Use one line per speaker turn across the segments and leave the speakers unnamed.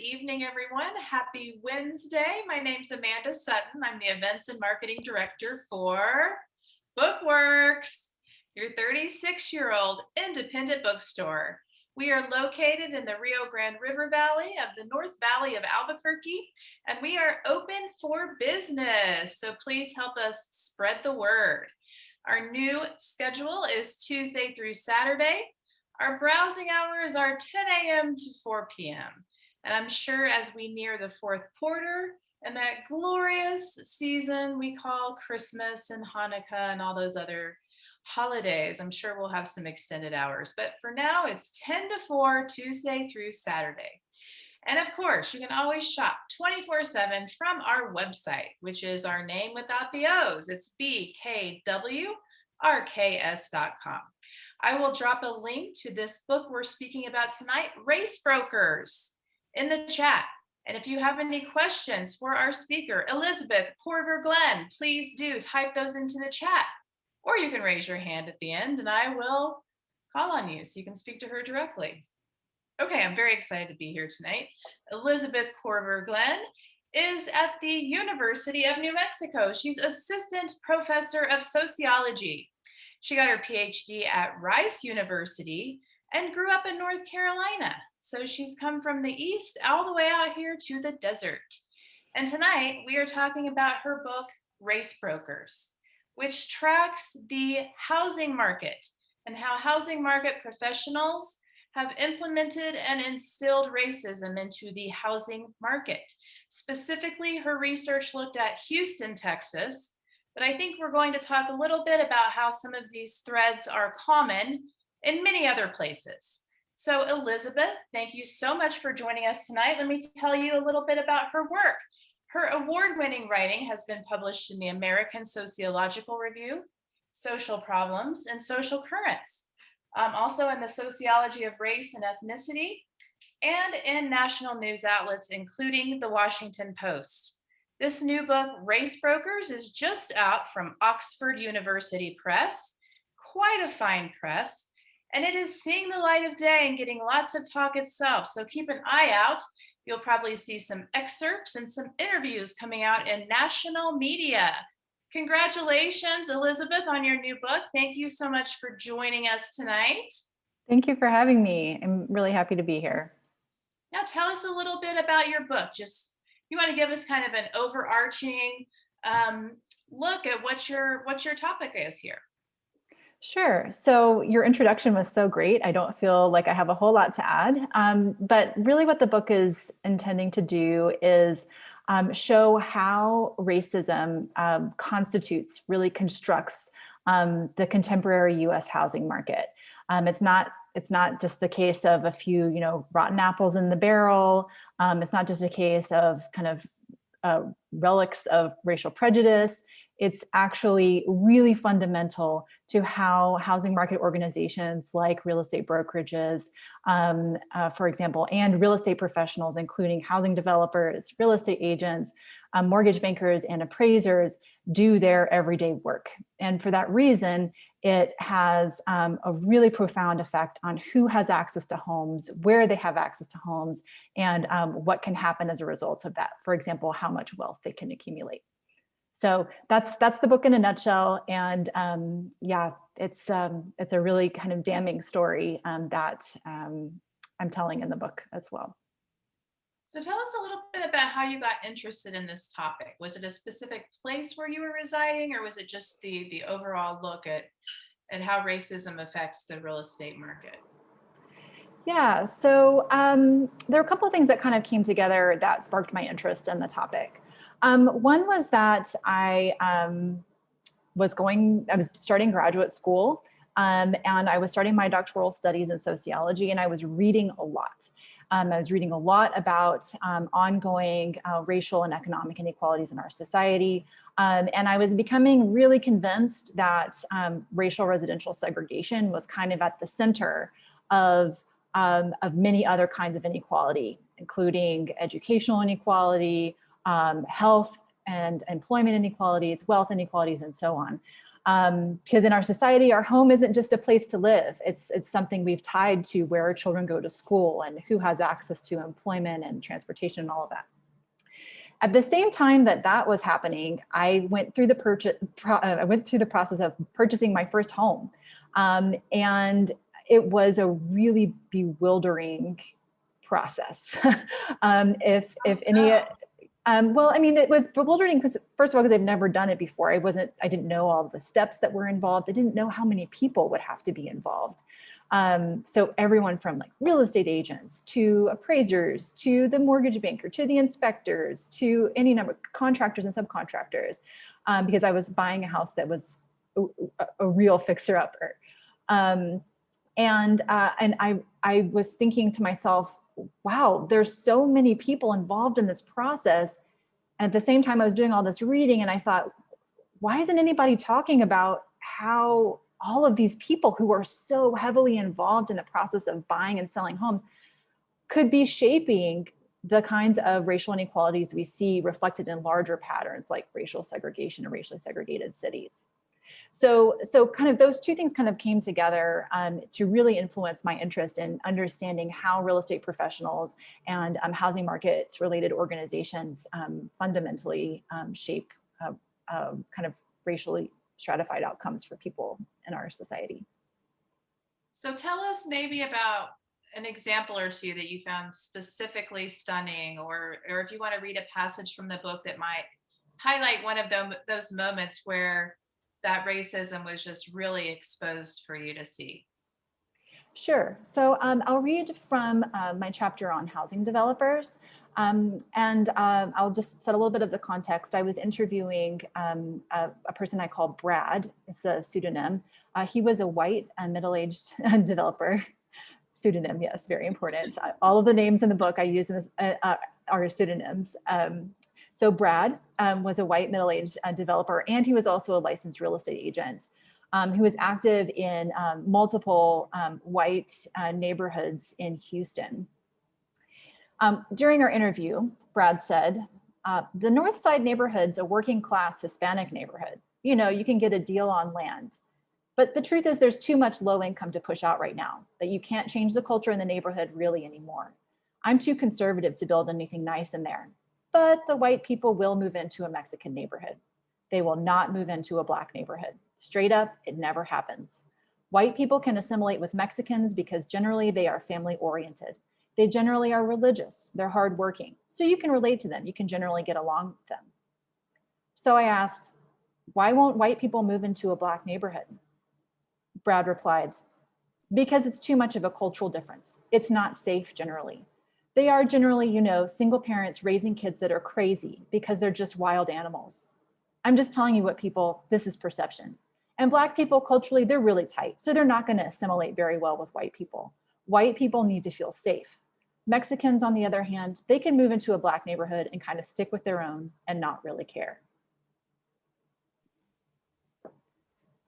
evening, everyone. Happy Wednesday. My name's Amanda Sutton. I'm the Events and Marketing Director for Bookworks, your 36-year-old independent bookstore. We are located in the Rio Grande River Valley of the North Valley of Albuquerque, and we are open for business. So please help us spread the word. Our new schedule is Tuesday through Saturday. Our browsing hours are 10 a.m. to 4 p.m. And I'm sure as we near the fourth quarter and that glorious season we call Christmas and Hanukkah and all those other holidays, I'm sure we'll have some extended hours. But for now, it's 10 to 4, Tuesday through Saturday. And of course, you can always shop 24/7 from our website, which is our name without the O's. It's bkwrks.com. I will drop a link to this book we're speaking about tonight, Race Brokers, in the chat. And if you have any questions for our speaker, Elizabeth Korver Glenn, please do type those into the chat. Or you can raise your hand at the end and I will call on you so you can speak to her directly. Okay, I'm very excited to be here tonight. Elizabeth Korver Glenn is at the University of New Mexico. She's assistant professor of sociology. She got her PhD at Rice University and grew up in North Carolina. So she's come from the East all the way out here to the desert. And tonight we are talking about her book, Race Brokers, which tracks the housing market and how housing market professionals have implemented and instilled racism into the housing market. Specifically, her research looked at Houston, Texas, but I think we're going to talk a little bit about how some of these threads are common in many other places. So Elizabeth, thank you so much for joining us tonight. Let me tell you a little bit about her work. Her award-winning writing has been published in the American Sociological Review, Social Problems, and Social Currents, also in the Sociology of Race and Ethnicity, and in national news outlets, including the Washington Post. This new book, Race Brokers, is just out from Oxford University Press, quite a fine press, and it is seeing the light of day and getting lots of talk itself. So keep an eye out. You'll probably see some excerpts and some interviews coming out in national media. Congratulations, Elizabeth, on your new book. Thank you so much for joining us tonight.
Thank you for having me. I'm really happy to be here.
Now tell us a little bit about your book. Just you want to give us kind of an overarching look at what your topic is here.
Sure. So your introduction was so great. I don't feel like I have a whole lot to add, but really what the book is intending to do is show how racism really constructs the contemporary U.S. housing market. It's not just the case of a few, rotten apples in the barrel. It's not just a case of kind of relics of racial prejudice. It's actually really fundamental to how housing market organizations like real estate brokerages, for example, and real estate professionals, including housing developers, real estate agents, mortgage bankers, and appraisers do their everyday work. And for that reason, it has a really profound effect on who has access to homes, where they have access to homes, and what can happen as a result of that. For example, how much wealth they can accumulate. So that's the book in a nutshell. And yeah, it's a really kind of damning story that I'm telling in the book as well.
So tell us a little bit about how you got interested in this topic. Was it a specific place where you were residing, or was it just the overall look at how racism affects the real estate market?
Yeah, so there are a couple of things that kind of came together that sparked my interest in the topic. One was that I was starting graduate school and I was starting my doctoral studies in sociology, and I was reading a lot. I was reading a lot about ongoing racial and economic inequalities in our society. And I was becoming really convinced that racial residential segregation was kind of at the center of many other kinds of inequality, including educational inequality, health and employment inequalities, wealth inequalities, and so on. Because in our society, our home isn't just a place to live. It's something we've tied to where our children go to school and who has access to employment and transportation and all of that. At the same time that that was happening, I went through the process of purchasing my first home, and it was a really bewildering process. If any. Well, I mean, it was bewildering because, first of all, because I've never done it before. I didn't know all the steps that were involved. I didn't know how many people would have to be involved. So everyone from like real estate agents to appraisers to the mortgage banker to the inspectors to any number of contractors and subcontractors, because I was buying a house that was a real fixer-upper. And I was thinking to myself, wow, there's so many people involved in this process. And at the same time, I was doing all this reading and I thought, why isn't anybody talking about how all of these people who are so heavily involved in the process of buying and selling homes could be shaping the kinds of racial inequalities we see reflected in larger patterns like racial segregation and racially segregated cities? So kind of those two things kind of came together to really influence my interest in understanding how real estate professionals and housing markets related organizations fundamentally shape kind of racially stratified outcomes for people in our society.
So tell us maybe about an example or two that you found specifically stunning, or if you want to read a passage from the book that might highlight one of those moments where that racism was just really exposed for you to see.
Sure. So I'll read from my chapter on housing developers. And I'll just set a little bit of the context. I was interviewing a person I call Brad. It's a pseudonym. He was a white middle-aged developer. Pseudonym, yes, very important. All of the names in the book I use in this, are pseudonyms. So Brad was a white middle-aged developer, and he was also a licensed real estate agent who was active in multiple white neighborhoods in Houston. During our interview, Brad said, the North Side neighborhood's a working class Hispanic neighborhood. You know, you can get a deal on land. But the truth is there's too much low income to push out right now, that you can't change the culture in the neighborhood really anymore. I'm too conservative to build anything nice in there. But the white people will move into a Mexican neighborhood. They will not move into a Black neighborhood. Straight up, it never happens. White people can assimilate with Mexicans because generally they are family oriented. They generally are religious, they're hardworking. So you can relate to them, you can generally get along with them. So I asked, why won't white people move into a Black neighborhood? Brad replied, because it's too much of a cultural difference. It's not safe generally. They are generally, you know, single parents raising kids that are crazy because they're just wild animals. I'm just telling you what people, this is perception. And Black people culturally, they're really tight. So they're not going to assimilate very well with white people. White people need to feel safe. Mexicans, on the other hand, they can move into a Black neighborhood and kind of stick with their own and not really care.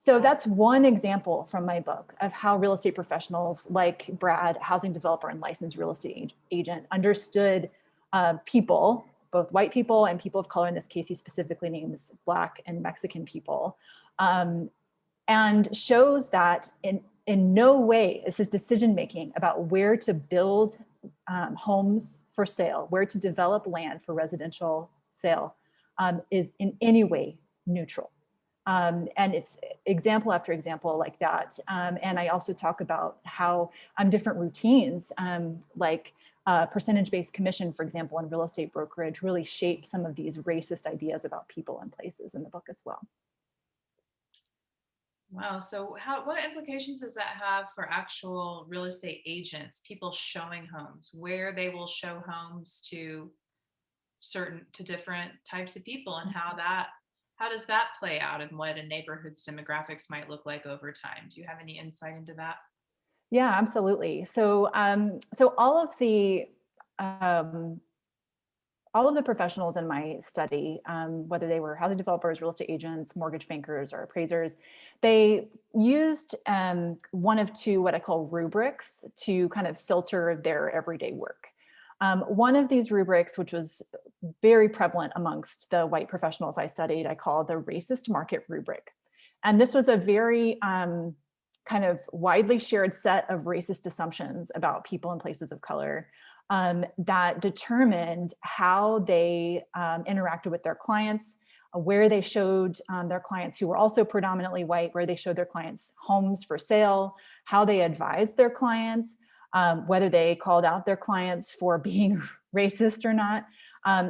So that's one example from my book of how real estate professionals like Brad, housing developer and licensed real estate agent, understood people, both white people and people of color. In this case, he specifically names Black and Mexican people, and shows that in no way is his decision-making about where to build homes for sale, where to develop land for residential sale, is in any way neutral. And it's example after example like that. And I also talk about how different routines, like percentage-based commission, for example, in real estate brokerage, really shape some of these racist ideas about people and places in the book as well.
Wow. So what implications does that have for actual real estate agents, people showing homes, where they will show homes to different types of people, and how does that play out and what a neighborhood's demographics might look like over time? Do you have any insight into that?
Yeah, absolutely. So all of the professionals in my study, whether they were housing developers, real estate agents, mortgage bankers, or appraisers, they used one of two, what I call rubrics, to kind of filter their everyday work. One of these rubrics, which was very prevalent amongst the white professionals I studied, I call the racist market rubric. And this was a very kind of widely shared set of racist assumptions about people in places of color that determined how they interacted with their clients, where they showed their clients who were also predominantly white, where they showed their clients homes for sale, how they advised their clients, whether they called out their clients for being racist or not.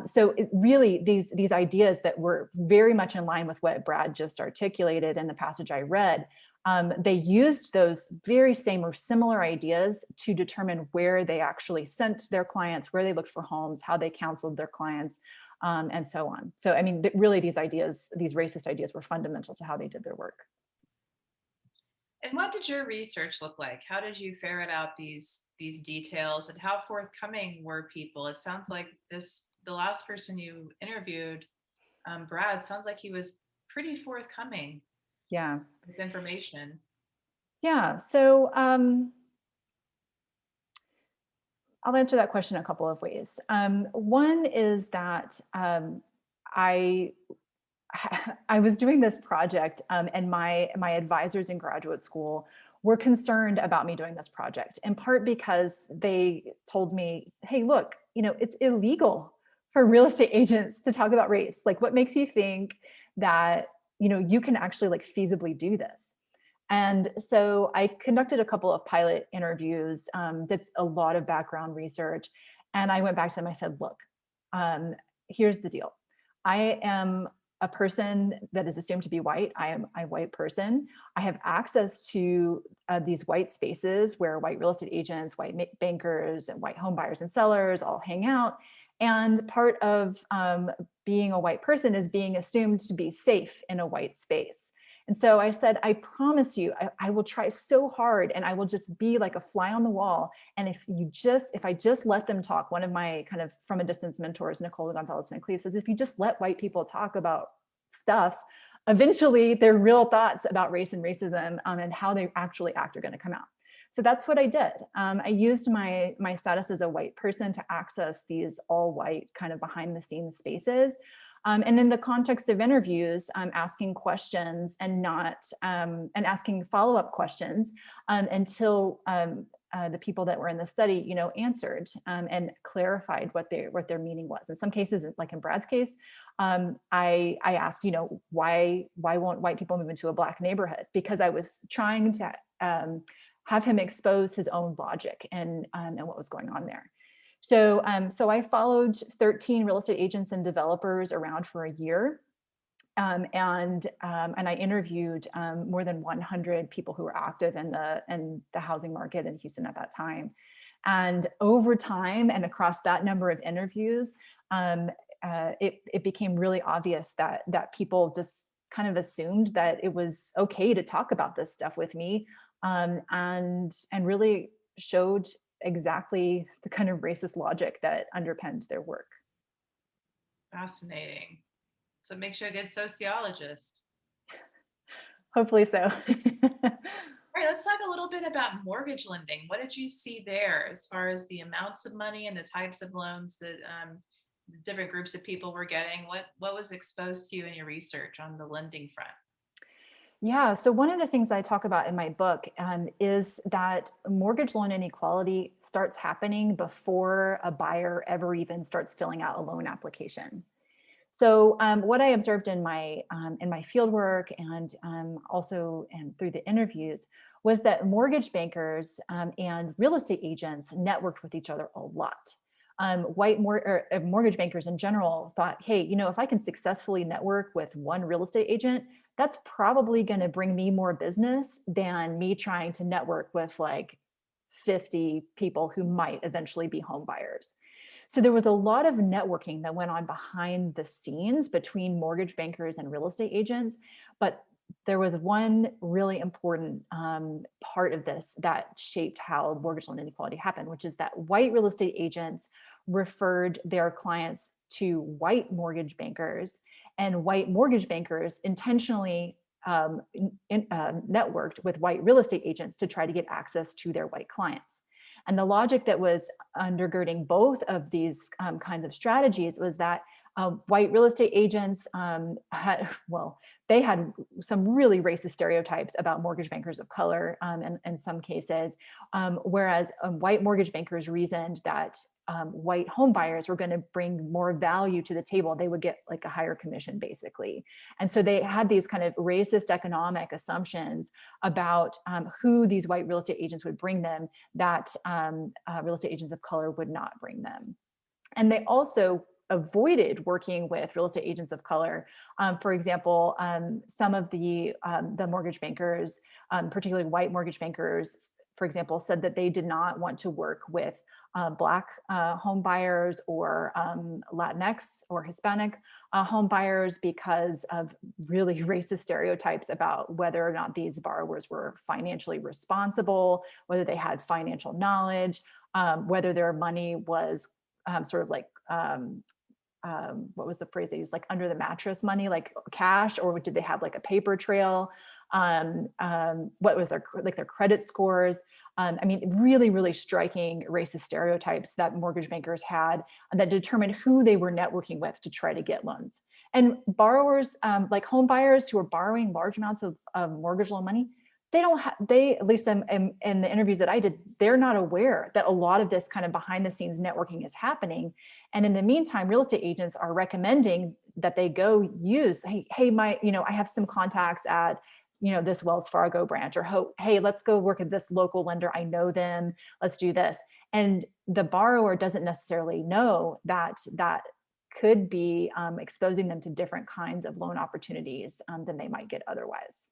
So it really, these ideas that were very much in line with what Brad just articulated in the passage I read, they used those very same or similar ideas to determine where they actually sent their clients, where they looked for homes, how they counseled their clients, and so on. So, I mean, really these ideas, these racist ideas were fundamental to how they did their work.
And what did your research look like? How did you ferret out these details, and how forthcoming were people? It sounds like the last person you interviewed, Brad, sounds like he was pretty forthcoming
Yeah.
with information.
Yeah. So I'll answer that question a couple of ways. One is that I I was doing this project, and my advisors in graduate school were concerned about me doing this project, in part because they told me, "Hey, look, it's illegal for real estate agents to talk about race. Like, what makes you think that you can actually like feasibly do this?" And so I conducted a couple of pilot interviews, did a lot of background research, and I went back to them. I said, "Look, here's the deal. I am a person that is assumed to be white. I am a white person. I have access to these white spaces where white real estate agents, white bankers, and white home buyers and sellers all hang out. And part of being a white person is being assumed to be safe in a white space." And so I said, "I promise you, I will try so hard, and I will just be like a fly on the wall. And if I just let them talk," one of my kind of from a distance mentors, Nicole Gonzalez Van Cleef, says, "If you just let white people talk about stuff, eventually their real thoughts about race and racism and how they actually act are going to come out." So that's what I did. I used my status as a white person to access these all white kind of behind the scenes spaces. And in the context of interviews, asking questions and asking follow-up questions until the people that were in the study, answered and clarified what their meaning was. In some cases, like in Brad's case, I asked, why won't white people move into a Black neighborhood? Because I was trying to have him expose his own logic and what was going on there. So I followed 13 real estate agents and developers around for a year. And I interviewed more than 100 people who were active in the housing market in Houston at that time. And over time and across that number of interviews, it became really obvious that people just kind of assumed that it was okay to talk about this stuff with me, and really showed exactly the kind of racist logic that underpinned their work.
Fascinating. So it makes you a good sociologist.
Hopefully so.
All right, let's talk a little bit about mortgage lending. What did you see there as far as the amounts of money and the types of loans that different groups of people were getting? What was exposed to you in your research on the lending front?
Yeah, so one of the things I talk about in my book is that mortgage loan inequality starts happening before a buyer ever even starts filling out a loan application. So what I observed in my field work and also through the interviews was that mortgage bankers and real estate agents networked with each other a lot. Mortgage bankers in general thought, hey, if I can successfully network with one real estate agent, that's probably going to bring me more business than me trying to network with like 50 people who might eventually be home buyers. So there was a lot of networking that went on behind the scenes between mortgage bankers and real estate agents. But there was one really important part of this that shaped how mortgage loan inequality happened, which is that white real estate agents referred their clients to white mortgage bankers, and white mortgage bankers intentionally networked with white real estate agents to try to get access to their white clients. And the logic that was undergirding both of these kinds of strategies was that White real estate agents they had some really racist stereotypes about mortgage bankers of color in some cases, whereas white mortgage bankers reasoned that white home buyers were going to bring more value to the table. They would get like a higher commission, basically. And so they had these kind of racist economic assumptions about who these white real estate agents would bring them that real estate agents of color would not bring them. And they also avoided working with real estate agents of color. For example, some of the mortgage bankers, particularly white mortgage bankers, for example, said that they did not want to work with Black home buyers or Latinx or Hispanic home buyers because of really racist stereotypes about whether or not these borrowers were financially responsible, whether they had financial knowledge, whether their money was sort of like what was the phrase they used, like under the mattress money, like cash, or did they have like a paper trail? What was their credit scores? I mean, really, really striking racist stereotypes that mortgage bankers had that determined who they were networking with to try to get loans. And borrowers, like home buyers who are borrowing large amounts of mortgage loan money, they don't have, at least in the interviews that I did, they're not aware that a lot of this kind of behind the scenes networking is happening. And in the meantime, real estate agents are recommending that they go use, hey, I have some contacts at, this Wells Fargo branch, or hey, let's go work at this local lender. I know them. Let's do this. And the borrower doesn't necessarily know that could be exposing them to different kinds of loan opportunities than they might get otherwise.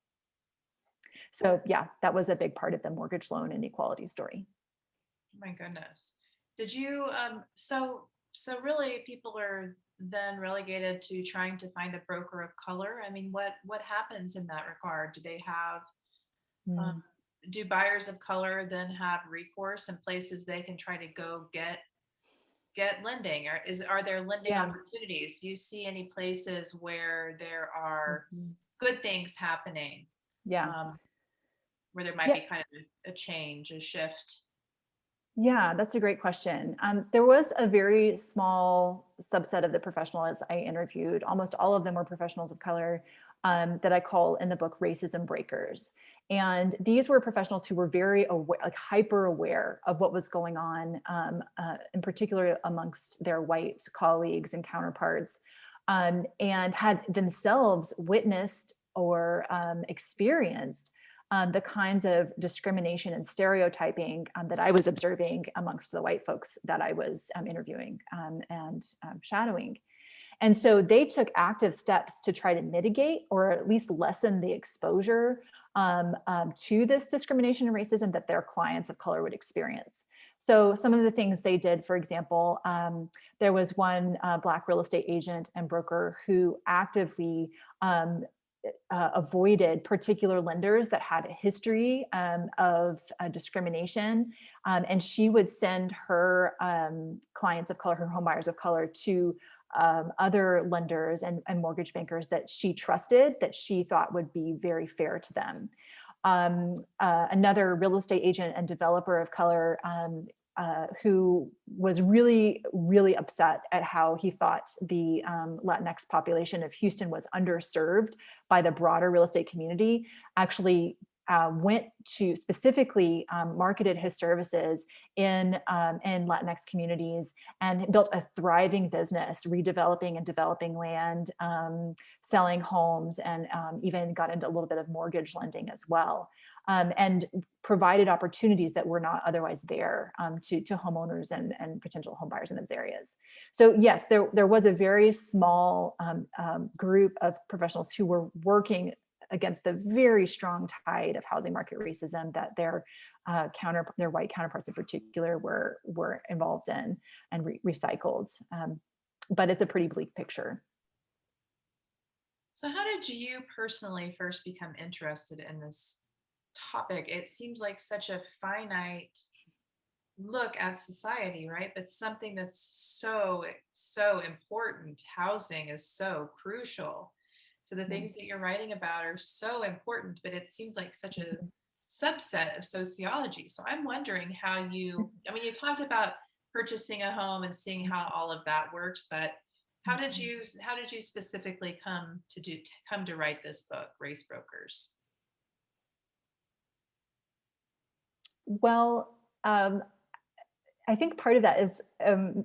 So yeah, that was a big part of the mortgage loan inequality story.
Oh my goodness. Did you, so really people are then relegated to trying to find a broker of color? I mean, what happens in that regard? Do they have, do buyers of color then have recourse and places they can try to go get lending, or are there lending opportunities? Do you see any places where there are good things happening? Where there might be kind of a change, a shift?
Yeah, that's a great question. There was a very small subset of the professionals I interviewed. Almost all of them were professionals of color that I call in the book racism breakers. And these were professionals who were very aware, like hyper aware of what was going on, in particular amongst their white colleagues and counterparts, and had themselves witnessed or experienced the kinds of discrimination and stereotyping that I was observing amongst the white folks that I was interviewing and shadowing. And so they took active steps to try to mitigate or at least lessen the exposure to this discrimination and racism that their clients of color would experience. So some of the things they did, for example, there was one Black real estate agent and broker who actively avoided particular lenders that had a history of discrimination. And she would send her clients of color, her home buyers of color, to other lenders and mortgage bankers that she trusted, that she thought would be very fair to them. Another real estate agent and developer of color who was really, really upset at how he thought the Latinx population of Houston was underserved by the broader real estate community, actually went to specifically marketed his services in Latinx communities and built a thriving business, redeveloping and developing land, selling homes, and even got into a little bit of mortgage lending as well. And provided opportunities that were not otherwise there to homeowners and potential homebuyers in those areas. So yes, there was a very small group of professionals who were working against the very strong tide of housing market racism that their white counterparts in particular were involved in and recycled. But it's a pretty bleak picture.
So how did you personally first become interested in this topic? It seems like such a finite look at society, right? But something that's so important. Housing is so crucial. So the things that you're writing about are so important, but it seems like such a subset of sociology. So I'm wondering how you talked about purchasing a home and seeing how all of that worked, but How did you specifically come to write this book, Race Brokers?
Well, I think part of that is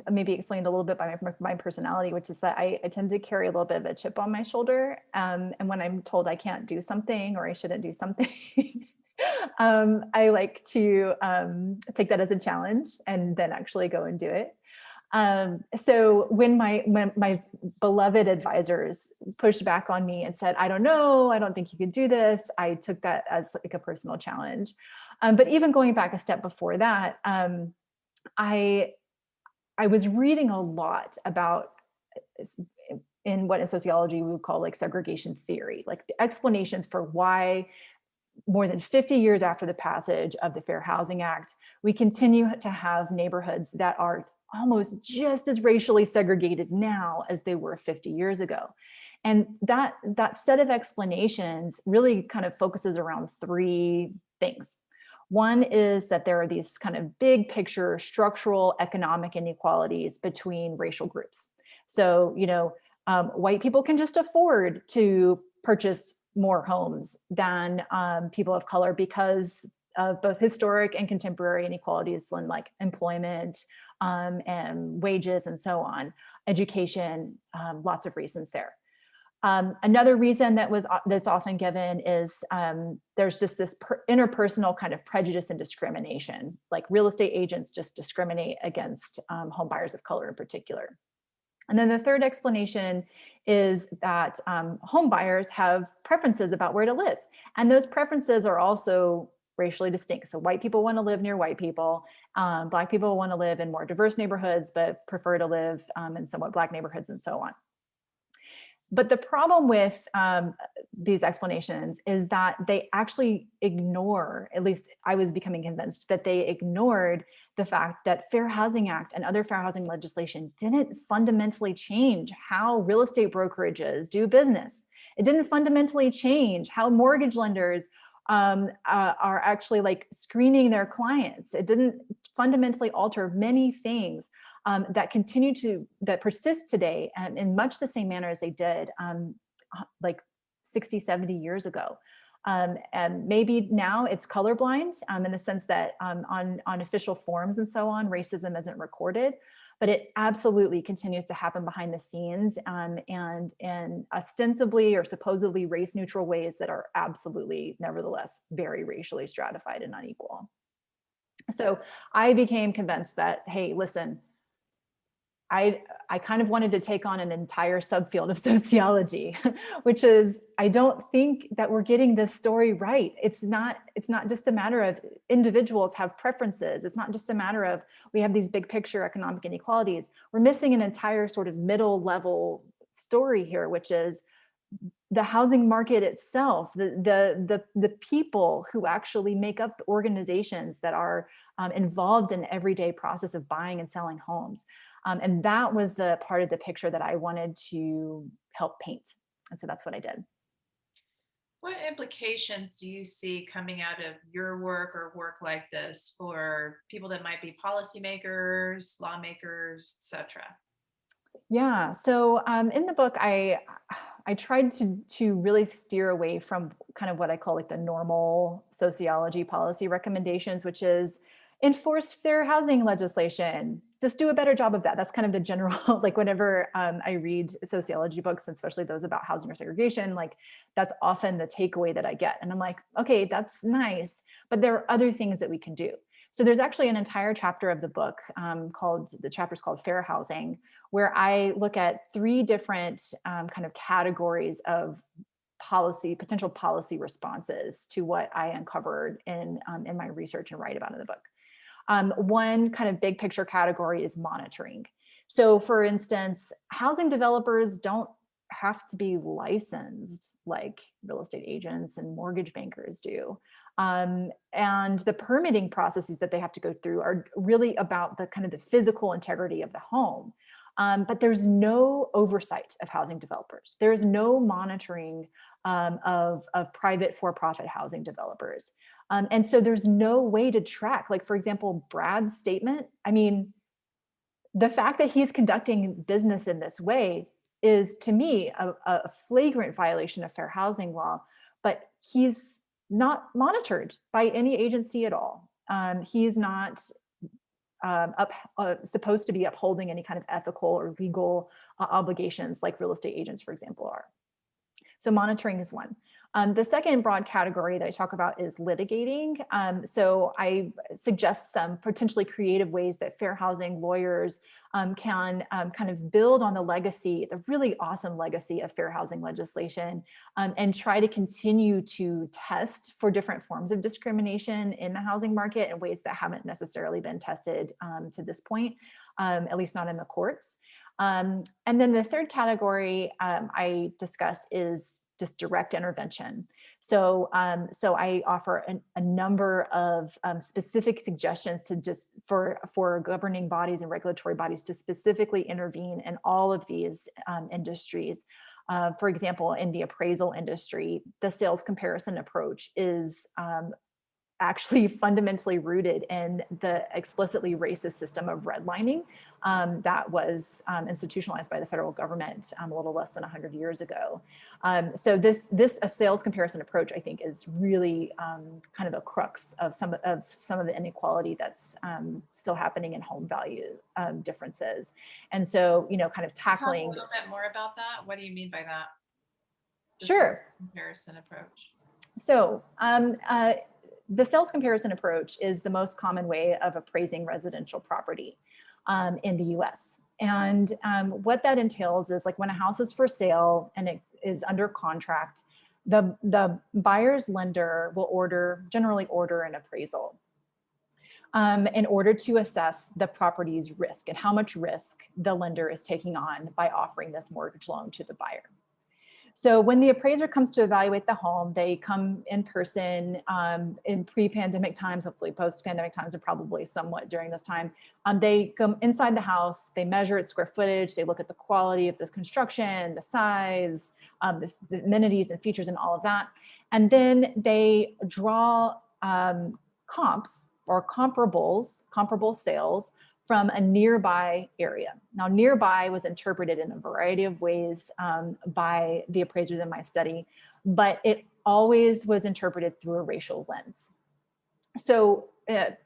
maybe explained a little bit by my personality, which is that I tend to carry a little bit of a chip on my shoulder. And when I'm told I can't do something or I shouldn't do something, I like to take that as a challenge and then actually go and do it. So when my beloved advisors pushed back on me and said, I don't know, I don't think you could do this, I took that as like a personal challenge. But even going back a step before that, I was reading a lot about in what in sociology we would call like segregation theory, like the explanations for why more than 50 years after the passage of the Fair Housing Act, we continue to have neighborhoods that are almost just as racially segregated now as they were 50 years ago. And that set of explanations really kind of focuses around three things. One is that there are these kind of big picture structural economic inequalities between racial groups. So, white people can just afford to purchase more homes than people of color because of both historic and contemporary inequalities in like employment and wages and so on, education, lots of reasons there. Another reason that's often given is there's just this interpersonal kind of prejudice and discrimination, like real estate agents just discriminate against home buyers of color in particular. And then the third explanation is that home buyers have preferences about where to live. And those preferences are also racially distinct. So white people want to live near white people. Black people want to live in more diverse neighborhoods, but prefer to live in somewhat Black neighborhoods and so on. But the problem with these explanations is that they actually ignore, at least I was becoming convinced that they ignored the fact that Fair Housing Act and other fair housing legislation didn't fundamentally change how real estate brokerages do business. It didn't fundamentally change how mortgage lenders are actually like screening their clients. It didn't fundamentally alter many things that persist today and in much the same manner as they did like 60, 70 years ago. And maybe now it's colorblind in the sense that on official forms and so on, racism isn't recorded, but it absolutely continues to happen behind the scenes and in ostensibly or supposedly race neutral ways that are absolutely nevertheless very racially stratified and unequal. So I became convinced that, hey, listen, I kind of wanted to take on an entire subfield of sociology, which is, I don't think that we're getting this story right. It's not just a matter of individuals have preferences. It's not just a matter of we have these big picture economic inequalities. We're missing an entire sort of middle level story here, which is the housing market itself, the people who actually make up organizations that are involved in the everyday process of buying and selling homes. And that was the part of the picture that I wanted to help paint. And so that's what I did.
What implications do you see coming out of your work or work like this for people that might be policymakers, lawmakers, etc.?
Yeah, so in the book, I tried to really steer away from kind of what I call like the normal sociology policy recommendations, which is enforce fair housing legislation, just do a better job of that. That's kind of the general, like whenever I read sociology books, especially those about housing or segregation, like that's often the takeaway that I get. And I'm like, okay, that's nice, but there are other things that we can do. So there's actually an entire chapter of the book the chapter's called Fair Housing, where I look at three different kind of categories of potential policy responses to what I uncovered in my research and write about in the book. One kind of big picture category is monitoring. So for instance, housing developers don't have to be licensed like real estate agents and mortgage bankers do. And the permitting processes that they have to go through are really about the kind of the physical integrity of the home. But there's no oversight of housing developers. There's no monitoring of private for-profit housing developers. And so there's no way to track, like, for example, Brad's statement. I mean, the fact that he's conducting business in this way is, to me, a flagrant violation of fair housing law, but he's not monitored by any agency at all. He's not supposed to be upholding any kind of ethical or legal obligations like real estate agents, for example, are. So monitoring is one. The second broad category that I talk about is litigating. So I suggest some potentially creative ways that fair housing lawyers can kind of build on the legacy, the really awesome legacy of fair housing legislation, and try to continue to test for different forms of discrimination in the housing market in ways that haven't necessarily been tested to this point, at least not in the courts. And then the third category I discuss is just direct intervention. So I offer a number of specific suggestions to just for governing bodies and regulatory bodies to specifically intervene in all of these industries. For example, in the appraisal industry, the sales comparison approach is actually fundamentally rooted in the explicitly racist system of redlining that was institutionalized by the federal government a little less than 100 years ago. So a sales comparison approach, I think, is really kind of a crux of some of the inequality that's still happening in home value differences. And so, kind of tackling.
Talk a little bit more about that. What do you mean by that?
Sure.
Comparison approach.
So the sales comparison approach is the most common way of appraising residential property in the US. And what that entails is, like, when a house is for sale and it is under contract, the buyer's lender will generally order an appraisal in order to assess the property's risk and how much risk the lender is taking on by offering this mortgage loan to the buyer. So when the appraiser comes to evaluate the home, they come in person in pre-pandemic times, hopefully post-pandemic times, and probably somewhat during this time. They come inside the house, they measure its square footage, they look at the quality of the construction, the size, the amenities and features and all of that. And then they draw comps or comparable sales from a nearby area. Now, nearby was interpreted in a variety of ways by the appraisers in my study, but it always was interpreted through a racial lens. So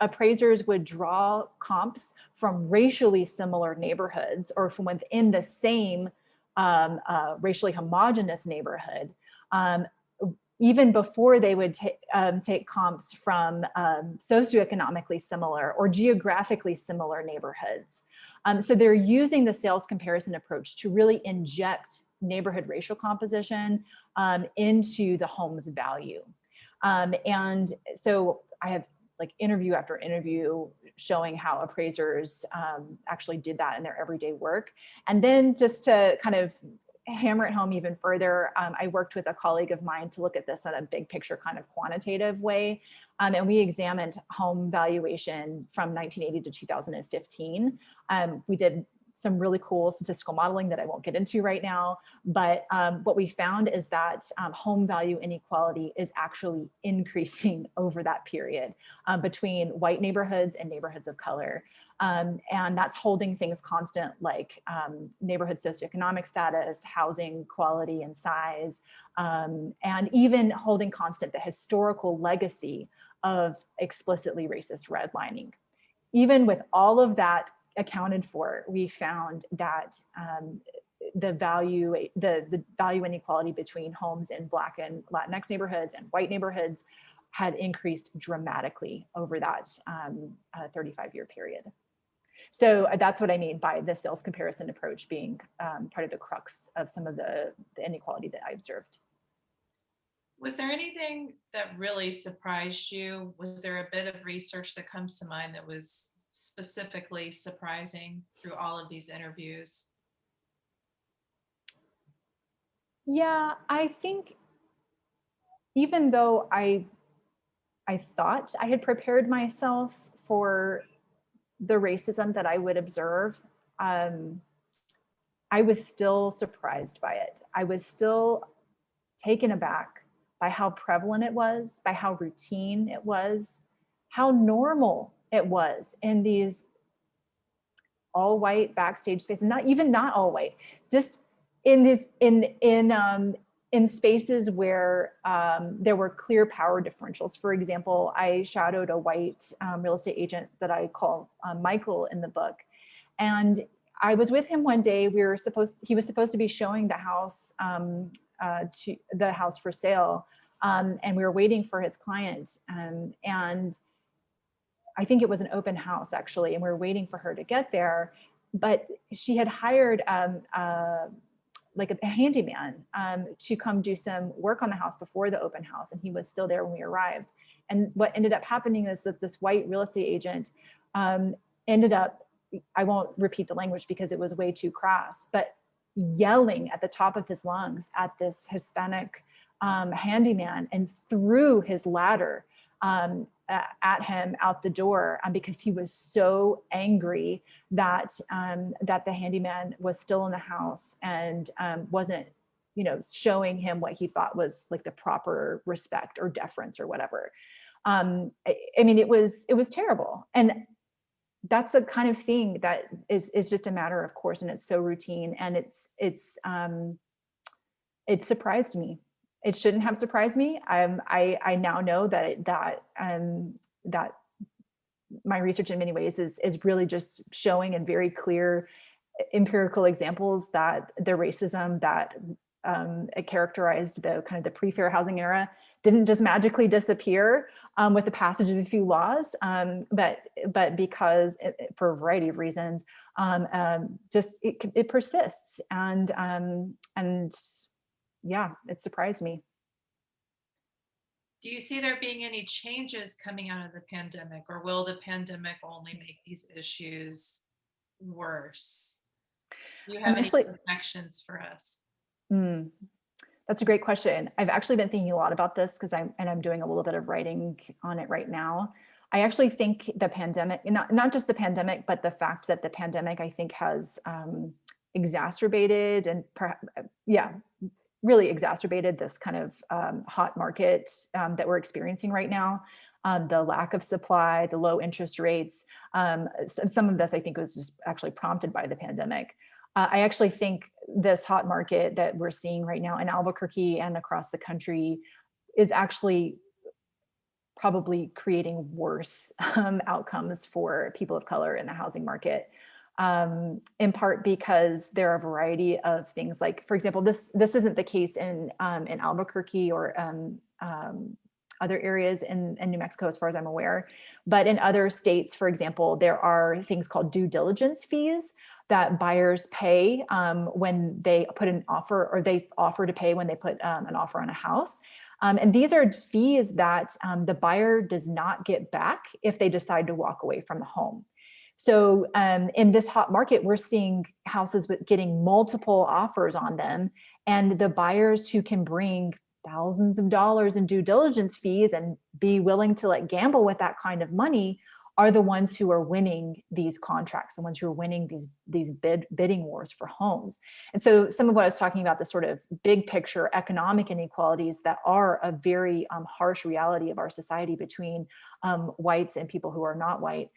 appraisers would draw comps from racially similar neighborhoods or from within the same racially homogenous neighborhood, even before they would take comps from socioeconomically similar or geographically similar neighborhoods. So they're using the sales comparison approach to really inject neighborhood racial composition into the home's value. And so I have, like, interview after interview showing how appraisers actually did that in their everyday work. And then, just to kind of hammer it home even further, I worked with a colleague of mine to look at this in a big picture kind of quantitative way. And we examined home valuation from 1980 to 2015. We did some really cool statistical modeling that I won't get into right now, but what we found is that home value inequality is actually increasing over that period between white neighborhoods and neighborhoods of color. And that's holding things constant, like neighborhood socioeconomic status, housing quality and size, and even holding constant the historical legacy of explicitly racist redlining. Even with all of that accounted for, we found that the value inequality between homes in Black and Latinx neighborhoods and white neighborhoods had increased dramatically over that 35-year period. So that's what I mean by the sales comparison approach being part of the crux of some of the inequality that I observed.
Was there anything that really surprised you? Was there a bit of research that comes to mind that was specifically surprising through all of these interviews?
Yeah, I think even though I thought I had prepared myself for the racism that I would observe, I was still surprised by it. I was still taken aback by how prevalent it was, by how routine it was, how normal it was in these all white backstage space, and not all white, just in this in spaces where there were clear power differentials. For example, I shadowed a white real estate agent that I call Michael in the book, and I was with him one day. He was supposed to be showing the house to the house for sale, and we were waiting for his client, and I think it was an open house actually, and we were waiting for her to get there. But she had hired like a handyman to come do some work on the house before the open house, and he was still there when we arrived. And what ended up happening is that this white real estate agent ended up, I won't repeat the language because it was way too crass, but yelling at the top of his lungs at this Hispanic handyman, and threw his ladder at him out the door because he was so angry that that the handyman was still in the house and wasn't, you know, showing him what he thought was like the proper respect or deference or whatever. I mean, it was terrible. And that's the kind of thing that is just a matter of course, and it's so routine, and it surprised me. It shouldn't have surprised me. I now know that my research in many ways is really just showing in very clear empirical examples that the racism that it characterized the kind of the pre-fair housing era didn't just magically disappear with the passage of a few laws, but because for a variety of reasons, just it persists, and yeah, it surprised me.
Do you see there being any changes coming out of the pandemic, or will the pandemic only make these issues worse? Do you have any projections for us?
That's a great question. I've actually been thinking a lot about this because I'm doing a little bit of writing on it right now. I actually think the pandemic, not just the pandemic, but the fact that the pandemic, I think, has exacerbated and really exacerbated this kind of hot market that we're experiencing right now. The lack of supply, the low interest rates. Some of this, I think, was just actually prompted by the pandemic. I actually think this hot market that we're seeing right now in Albuquerque and across the country is actually probably creating worse outcomes for people of color in the housing market. In part because there are a variety of things, like, for example, this isn't the case in Albuquerque or other areas in New Mexico, as far as I'm aware, but in other states, for example, there are things called due diligence fees that buyers pay when they put an offer, or they offer to pay when they put an offer on a house. And these are fees that the buyer does not get back if they decide to walk away from the home. So in this hot market, we're seeing houses with getting multiple offers on them, and the buyers who can bring thousands of dollars in due diligence fees and be willing to like gamble with that kind of money are the ones who are winning these contracts, the ones who are winning these bidding wars for homes. And so some of what I was talking about, the sort of big picture economic inequalities that are a very harsh reality of our society between whites and people who are not white,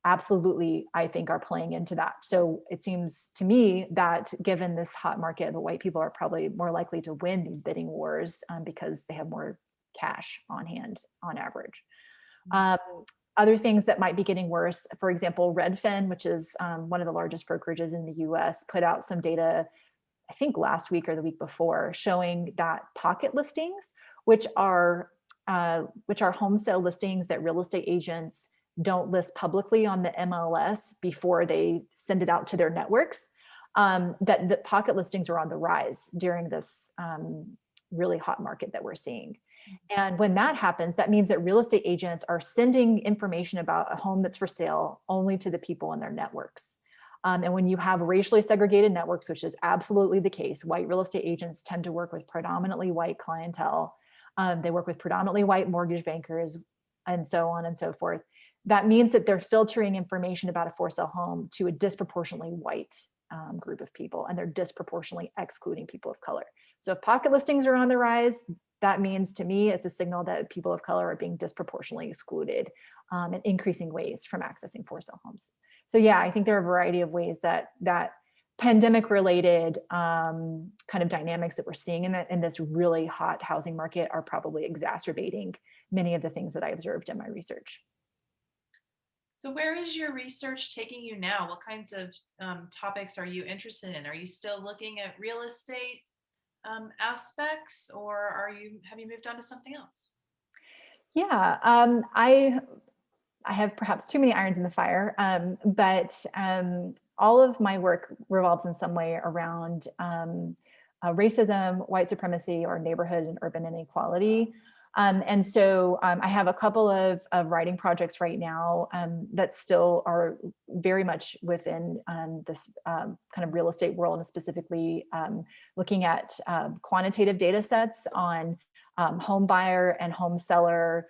absolutely, I think, are playing into that. So it seems to me that given this hot market, the white people are probably more likely to win these bidding wars because they have more cash on hand on average. Other things that might be getting worse, for example, Redfin, which is one of the largest brokerages in the US, put out some data, I think last week or the week before, showing that pocket listings, which are home sale listings that real estate agents don't list publicly on the MLS before they send it out to their networks, that the pocket listings are on the rise during this really hot market that we're seeing. And when that happens, that means that real estate agents are sending information about a home that's for sale only to the people in their networks. And when you have racially segregated networks, which is absolutely the case, white real estate agents tend to work with predominantly white clientele. They work with predominantly white mortgage bankers, and so on and so forth. That means that they're filtering information about a for sale home to a disproportionately white group of people, and they're disproportionately excluding people of color. So if pocket listings are on the rise, that means to me it's a signal that people of color are being disproportionately excluded in increasing ways from accessing for sale homes. So yeah, I think there are a variety of ways that pandemic related kind of dynamics that we're seeing in this really hot housing market are probably exacerbating many of the things that I observed in my research.
So where is your research taking you now? What kinds of topics are you interested in? Are you still looking at real estate aspects, or have you moved on to something else?
Yeah, I have perhaps too many irons in the fire, but all of my work revolves in some way around racism, white supremacy, or neighborhood and urban inequality. And so I have a couple of writing projects right now that still are very much within this kind of real estate world, and specifically looking at quantitative data sets on home buyer and home seller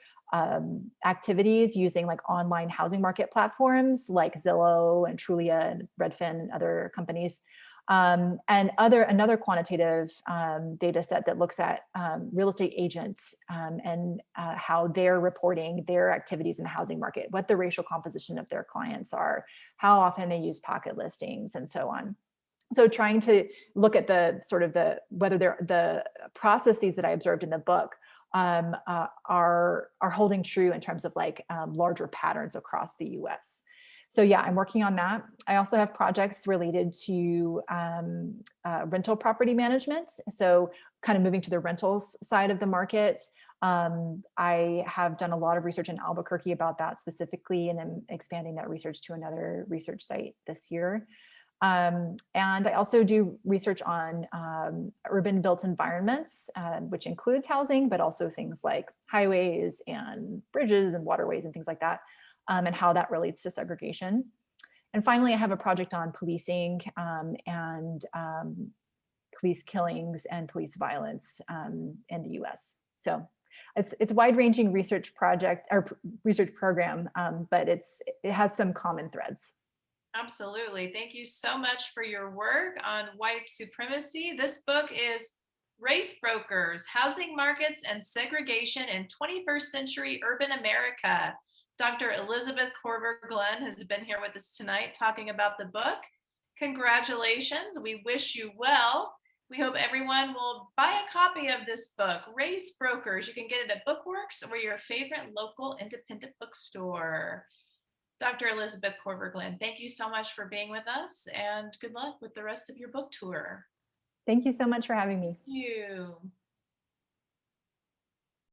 activities using like online housing market platforms like Zillow and Trulia and Redfin and other companies. And another quantitative data set that looks at real estate agents and how they're reporting their activities in the housing market, what the racial composition of their clients are, how often they use pocket listings, and so on. So trying to look at the sort of whether the processes that I observed in the book are holding true in terms of like larger patterns across the US. So yeah, I'm working on that. I also have projects related to rental property management. So kind of moving to the rentals side of the market. I have done a lot of research in Albuquerque about that specifically, and I'm expanding that research to another research site this year. And I also do research on urban built environments, which includes housing, but also things like highways and bridges and waterways and things like that, and how that relates to segregation. And finally, I have a project on policing and police killings and police violence in the US. So it's a wide-ranging research project or research program, but it has some common threads.
Absolutely. Thank you so much for your work on white supremacy. This book is Race Brokers, Housing Markets and Segregation in 21st Century Urban America. Dr. Elizabeth Korver Glenn has been here with us tonight talking about the book. Congratulations. We wish you well. We hope everyone will buy a copy of this book, Race Brokers. You can get it at Bookworks or your favorite local independent bookstore. Dr. Elizabeth Korver Glenn, thank you so much for being with us, and good luck with the rest of your book tour.
Thank you so much for having me.
Thank you.